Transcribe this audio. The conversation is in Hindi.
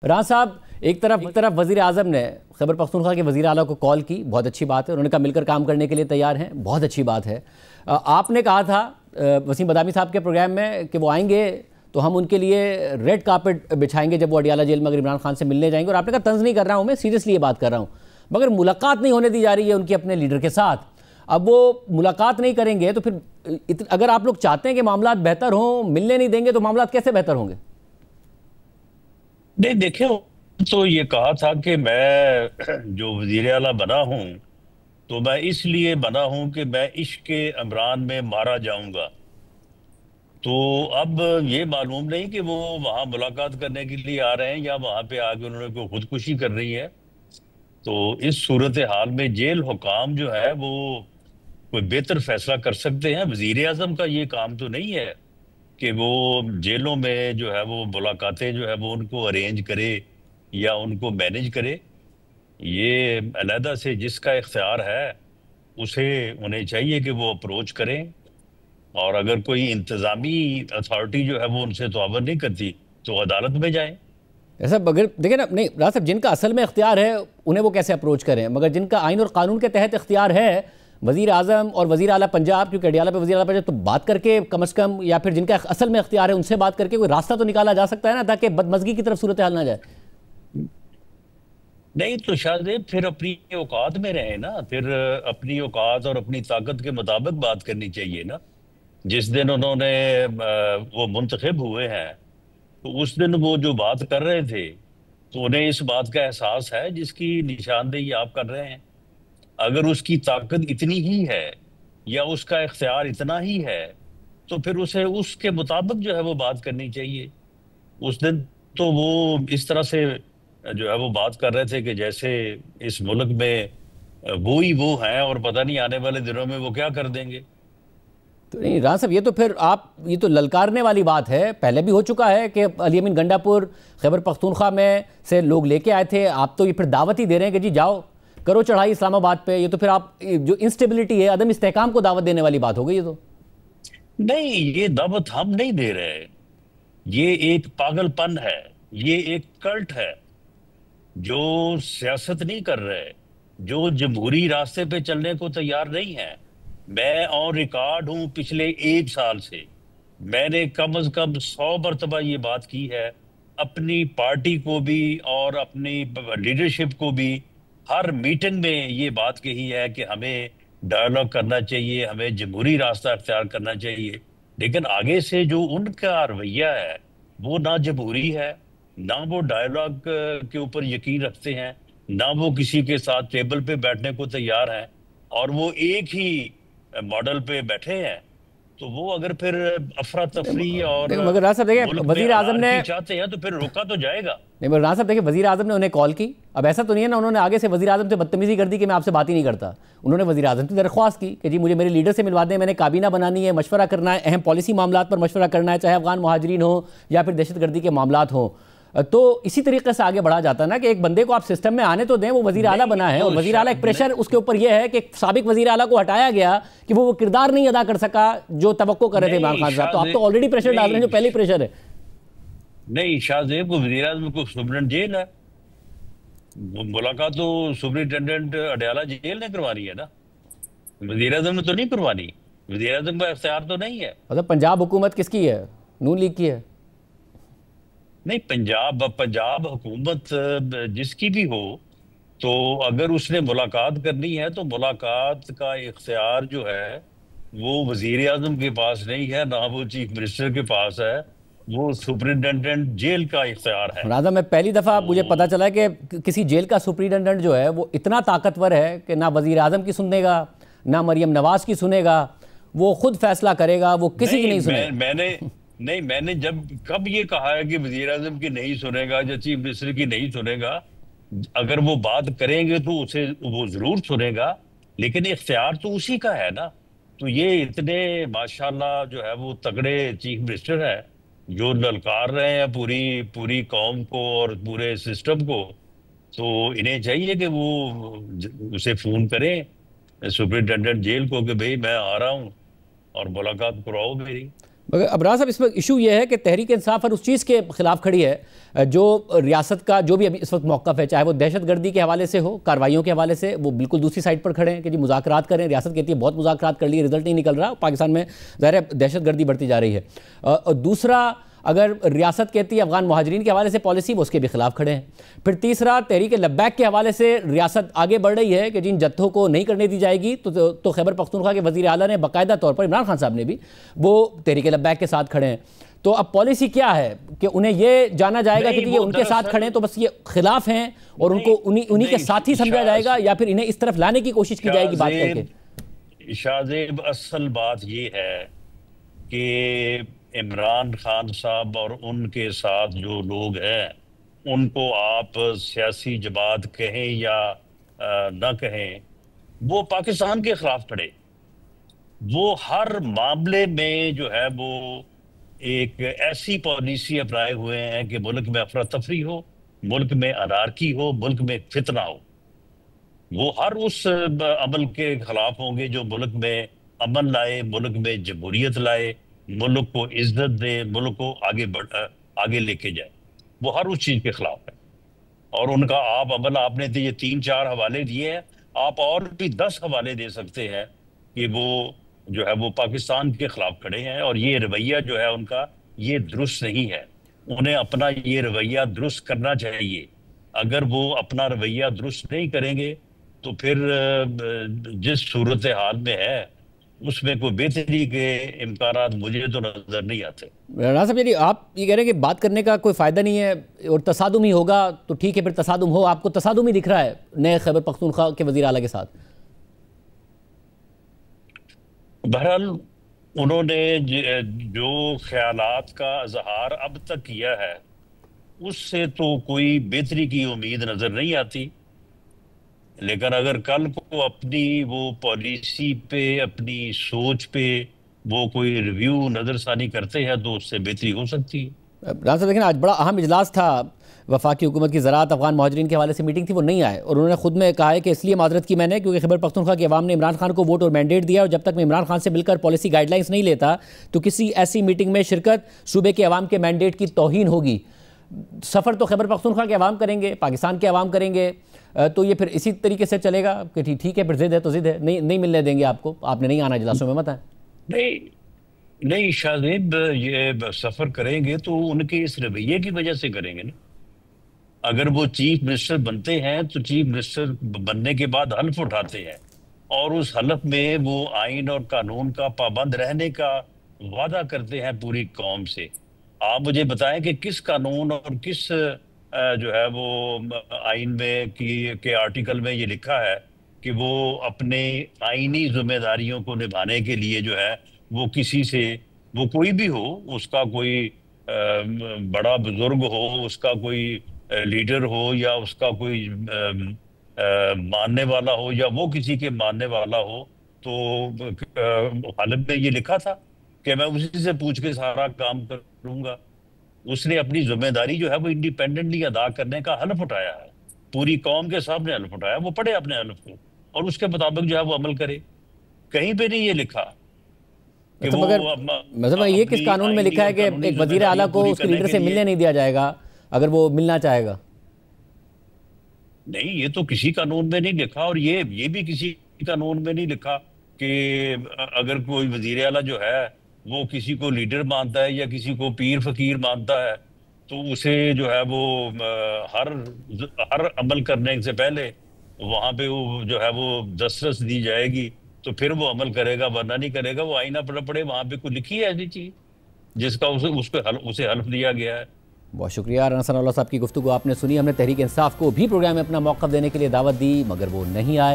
राज साहब, एक तरफ वजीर आजम ने खैबर पख्तूनख्वा के वजीर आला को कॉल की, बहुत अच्छी बात है। उन्होंने कहा मिलकर काम करने के लिए तैयार हैं, बहुत अच्छी बात है। आपने कहा था वसीम बदामी साहब के प्रोग्राम में कि वो आएंगे तो हम उनके लिए रेड कार्पेट बिछाएंगे जब वो अडियाला जेल में अगर इमरान खान से मिलने जाएंगे। और आपने कहा तंज नहीं कर रहा हूँ, मैं सीरियसली ये बात कर रहा हूँ, मगर मुलाकात नहीं होने दी जा रही है उनकी अपने लीडर के साथ। अब वो मुलाकात नहीं करेंगे तो फिर अगर आप लोग चाहते हैं कि मामला बेहतर हों, मिलने नहीं देंगे तो मामला कैसे बेहतर होंगे? नहीं देखिए, तो ये कहा था कि मैं जो वजीर आला बना हूं तो मैं इसलिए बना हूं कि मैं इश्क इमरान में मारा जाऊंगा। तो अब ये मालूम नहीं कि वो वहां मुलाकात करने के लिए आ रहे हैं या वहां पे आके उन्होंने कोई खुदकुशी कर रही है। तो इस सूरत हाल में जेल हुकाम जो है वो कोई बेहतर फैसला कर सकते हैं। वजीर आजम का ये काम तो नहीं है कि वो जेलों में जो है वो मुलाकातें जो है वो उनको अरेंज करे या उनको मैनेज करे। ये अलहदा से जिसका इख्तियार है उसे उन्हें चाहिए कि वो अप्रोच करें, और अगर कोई इंतजामी अथॉरिटी जो है वो उनसे तौबा नहीं करती तो अदालत में जाएं। ऐसा अगर देखें ना, नहीं राज साहब, जिनका असल में इख्तियार है उन्हें वो कैसे अप्रोच करें, मगर जिनका आइन और कानून के तहत इख्तियार है, वजीर आजम और वजीर आला पंजाब, क्योंकि अडियाला पे वजीर आला पंजाब, तो बात करके कम से कम, या फिर जिनका असल में इख्तियार है उनसे बात करके कोई रास्ता तो निकाला जा सकता है ना, ताकि बदमजगी की तरफ सूरत हाल ना जाए। नहीं तो शायद फिर अपनी औकात में रहे ना, फिर अपनी औकात और अपनी ताकत के मुताबिक बात करनी चाहिए ना। जिस दिन उन्होंने वो मुंतखब हुए हैं तो उस दिन वो जो बात कर रहे थे तो उन्हें इस बात का एहसास है जिसकी निशानदेही आप कर रहे हैं। अगर उसकी ताकत इतनी ही है या उसका इख्तियार इतना ही है तो फिर उसे उसके मुताबिक जो है वो बात करनी चाहिए। उस दिन तो वो इस तरह से जो है वो बात कर रहे थे कि जैसे इस मुल्क में वो ही वो हैं और पता नहीं आने वाले दिनों में वो क्या कर देंगे। तो नहीं राज साहब, ये तो फिर आप, ये तो ललकारने वाली बात है। पहले भी हो चुका है कि अली अमीन गंडापुर खैबर पख्तूनख्वा में से लोग लेके आए थे, आप तो ये फिर दावत ही दे रहे हैं कि जी जाओ करो चढ़ाई इस्लामाबाद पे। ये तो फिर आप जो इंस्टेबिलिटी है, अदम इस्तेहकाम को दावत देने वाली बात हो गई ये तो। नहीं, ये दावत हम नहीं दे रहे। ये एक पागलपन है, ये एक कल्ट है जो सियासत नहीं कर रहे, जो जमहूरी रास्ते पे चलने को तैयार नहीं है। मैं ऑन रिकॉर्ड हूं पिछले 1 साल से, मैंने कम अज कम 100 मरतबा ये बात की है अपनी पार्टी को भी और अपनी लीडरशिप को भी। हर मीटिंग में ये बात कही है कि हमें डायलॉग करना चाहिए, हमें जमहूरी रास्ता अख्तियार करना चाहिए। लेकिन आगे से जो उनका रवैया है वो ना जमहूरी है, ना वो डायलॉग के ऊपर यकीन रखते हैं, ना वो किसी के साथ टेबल पे बैठने को तैयार हैं, और वो एक ही मॉडल पे बैठे हैं। तो वो अगर फिर अफरा तफरी और देखो मगर राज साहब देखिए, मुल्क में वजीर आजम ने, अनारकी चाहते हैं तो फिर रोका तो जाएगा। नहीं मगर राज साहब देखिए, वजीर आजम ने उन्हें कॉल की। अब ऐसा तो नहीं है ना उन्होंने आगे से वजीर आजम से बदतमीजी कर दी कि मैं आपसे बात ही नहीं करता। उन्होंने वजीर आजम से दरख्वास्त की कि जी मुझे मेरे लीडर से मिलवा दें, मैंने काबीना बनानी है, मशवरा करना है, अहम पॉलिसी मामला पर मशवरा करना है, चाहे अफगान महाजरीन हो या फिर दहशतगर्दी के मामला हों। तो इसी तरीके से आगे बढ़ा जाता ना कि एक बंदे को आप सिस्टम में आने तो दें, वो वजीर आला बना है, और वजीर आला एक प्रेशर उसके ऊपर यह है कि साबिक वजीर आला को हटाया गया कि वो किरदार नहीं अदा कर सका जो तवक्को कर रहे थे इमरान खान साहब। तो आप तो ऑलरेडी प्रेशर डाल रहे हैं, जो पहले प्रेशर है। नहीं, शाहजेब को वजीर आजम को सुप्रीटेंडेंट जेल है, मुलाकात तो सुप्रीटेंडेंट अडयाला जेल ने करवानी है ना, वजीर आजम ने तो नहीं करवानी। वजीर आजम का इख्तियार तो नहीं है। मतलब पंजाब हुकूमत किसकी है? नून लीग की है? नहीं, पंजाब पंजाब हुकूमत जिसकी भी हो, तो अगर उसने मुलाकात करनी है तो मुलाकात का इख्तियार जो है वो वजीर आजम के पास नहीं है, ना वो चीफ मिनिस्टर के पास है, वो सुपरिटेंडेंट जेल का इख्तियार है। राजा, मैं पहली दफ़ा मुझे तो पता चला कि किसी जेल का सुप्रीटेंडेंट जो है वो इतना ताकतवर है कि ना वजीर आजम की सुनेगा, ना मरियम नवाज की सुनेगा, वो खुद फैसला करेगा, वो किसी की नहीं सुनेगा। मैंने जब कब ये कहा है कि वजीर आजम की नहीं सुनेगा या चीफ मिनिस्टर की नहीं सुनेगा? अगर वो बात करेंगे तो उसे वो जरूर सुनेगा, लेकिन इख्तियार तो उसी का है ना। तो ये इतने माशाल्लाह जो है वो तगड़े चीफ मिनिस्टर है जो ललकार रहे हैं पूरी पूरी कौम को और पूरे सिस्टम को। तो इन्हें चाहिए कि वो उसे फोन करें सुपरिटेंडेंट जेल को कि भाई मैं आ रहा हूँ और मुलाकात कराओ मेरी। मगर अबरार साहब, इसमें इशू ये है कि तहरीक इंसाफ हर उस चीज़ के खिलाफ खड़ी है जो रियासत का जो भी अभी इस वक्त मौक़िफ़ है, चाहे वो दहशतगर्दी के हवाले से हो, कार्रवाइयों के हवाले से, वो बिल्कुल दूसरी साइड पर खड़े हैं कि जी मुज़ाकरात करें। रियासत कहती है बहुत मुज़ाकरात कर लिए, रिजल्ट नहीं निकल रहा, पाकिस्तान में ज़ाहिर है दहशतगर्दी बढ़ती जा रही है। और दूसरा, अगर रियासत कहती है अफगान मुहाजिरीन के हवाले से पॉलिसी, वो उसके भी खिलाफ खड़े हैं। फिर तीसरा, तहरीक लब्बैक के हवाले से रियासत आगे बढ़ रही है कि जिन जत्थों को नहीं करने दी जाएगी, तो खैबर पख्तूनख्वा के वज़ीर आला ने बाकायदा तौर पर, इमरान खान साहब ने भी, वो तहरीक लब्बैक के साथ खड़े हैं। तो अब पॉलिसी क्या है कि उन्हें ये जाना जाएगा कि ये उनके साथ खड़े हैं तो बस ये खिलाफ हैं और उनको उन्हीं के साथ ही समझा जाएगा, या फिर इन्हें इस तरफ लाने की कोशिश की जाएगी बात करके? शाहजेब, असल बात ये है कि इमरान खान साहब और उनके साथ जो लोग हैं, उनको आप सियासी जमात कहें या ना कहें, वो पाकिस्तान के खिलाफ खड़े। वो हर मामले में जो है वो एक ऐसी पॉलिसी अपनाए हुए हैं कि मुल्क में अफरा तफरी हो, मुल्क में अनारकी हो, मुल्क में फितना हो। वो हर उस अमल के खिलाफ होंगे जो मुल्क में अमन लाए, मुल्क में जमहूरियत लाए, मुल्क को इज्जत दे, मुल्क को आगे लेके जाए। वो हर उस चीज के खिलाफ है। और उनका आप अमल, आपने तो ये 3-4 हवाले दिए हैं, आप और भी 10 हवाले दे सकते हैं कि वो जो है वो पाकिस्तान के खिलाफ खड़े हैं। और ये रवैया जो है उनका, ये दुरुस्त नहीं है। उन्हें अपना ये रवैया दुरुस्त करना चाहिए। अगर वो अपना रवैया दुरुस्त नहीं करेंगे तो फिर जिस सूरत हाल में है उसमें कोई बेहतरी के इम्कानात मुझे तो नजर नहीं आते। राणा साहब, यदि आप ये कह रहे हैं कि बात करने का कोई फायदा नहीं है और तसादुम ही होगा, तो ठीक है, फिर तसादुम हो। आपको तसादुम ही दिख रहा है नए खैबर पख्तूनख्वा के वज़ीर आला के साथ? बहरहाल उन्होंने जो ख्यालात का इजहार अब तक किया है, उससे तो कोई बेहतरी की उम्मीद नजर नहीं आती। लेकिन अगर कल को अपनी वो पॉलिसी पे, अपनी सोच पे वो कोई रिव्यू नजरसानी करते हैं तो उससे बेहतरी हो सकती है। राणा साहब, लेकिन आज बड़ा अहम इजलास था वफाकी हुकूमत की, ज़राअत अफगान मुहाजिरीन के हवाले से मीटिंग थी, वो नहीं आए। और उन्होंने खुद में कहा है कि इसलिए माजरत की मैंने, क्योंकि खैबर पख्तूनख्वा की अवाम ने इमरान खान को वोट और मैंडेट दिया, और जब तक मैं इमरान खान से मिलकर पॉलिसी गाइडलाइंस नहीं लेता तो किसी ऐसी मीटिंग में शिरकत सूबे के अवाम के मैंडेट की तौहीन होगी। सफ़र तो खैबर पख्तूनख्वा के अवाम करेंगे, पाकिस्तान के अवाम करेंगे, तो ये फिर इसी तरीके से चलेगा कि ठीक है, फिर जिद है तो जिद है, नहीं मिलने देंगे आपको, आपने नहीं आना इजलासों में, मत आए। नहीं शाहजेब, ये सफर करेंगे तो उनके इस रवैये की वजह से करेंगे ना। अगर वो चीफ मिनिस्टर बनते हैं तो चीफ मिनिस्टर बनने के बाद हल्फ उठाते हैं और उस हल्फ में वो आइन और कानून का पाबंद रहने का वादा करते हैं पूरी कौम से। आप मुझे बताएं कि किस कानून और किस जो है वो आइन में के आर्टिकल में ये लिखा है कि वो अपने आइनी जिम्मेदारियों को निभाने के लिए जो है वो किसी से, वो कोई भी हो, उसका कोई बड़ा बुजुर्ग हो, उसका कोई लीडर हो, या उसका कोई मानने वाला हो, या वो किसी के मानने वाला हो, तो हालत में ये लिखा था कि मैं उसी से पूछ के सारा काम करूंगा। उसने अपनी जिम्मेदारी जो है वो इंडिपेंडेंटली अदा करने का हल्फ उठाया है, पूरी कौम के सामने हल्फ उठाया। वो पढ़े अपने हल्फ को और उसके मुताबिक जो है वो अमल करे। कहीं पे नहीं ये लिखा कि मतलब मतलब ये किस कानून में लिखा है कि एक वजीर आला को उसके लीडर से मिलने नहीं दिया जाएगा अगर वो मिलना चाहेगा? नहीं, ये तो किसी कानून में नहीं लिखा, और ये भी किसी कानून में नहीं लिखा कि अगर कोई वजीर आला जो है वो किसी को लीडर मानता है या किसी को पीर फकीर मानता है तो उसे जो है वो हर अमल करने से पहले वहां पे वो जो है वो दस्तरस दी जाएगी, तो फिर वो अमल करेगा, वरना नहीं करेगा। वो आईना पड़े वहां पे कोई लिखी है ऐसी चीज जिसका उसे हल्फ दिया गया है। बहुत शुक्रिया राना सनाउल्लाह साहब की गुफ्तगू आपने सुनी। हमने तहरीक इंसाफ को भी प्रोग्राम में अपना मौक़िफ़ देने के लिए दावत दी, मगर वो नहीं आए।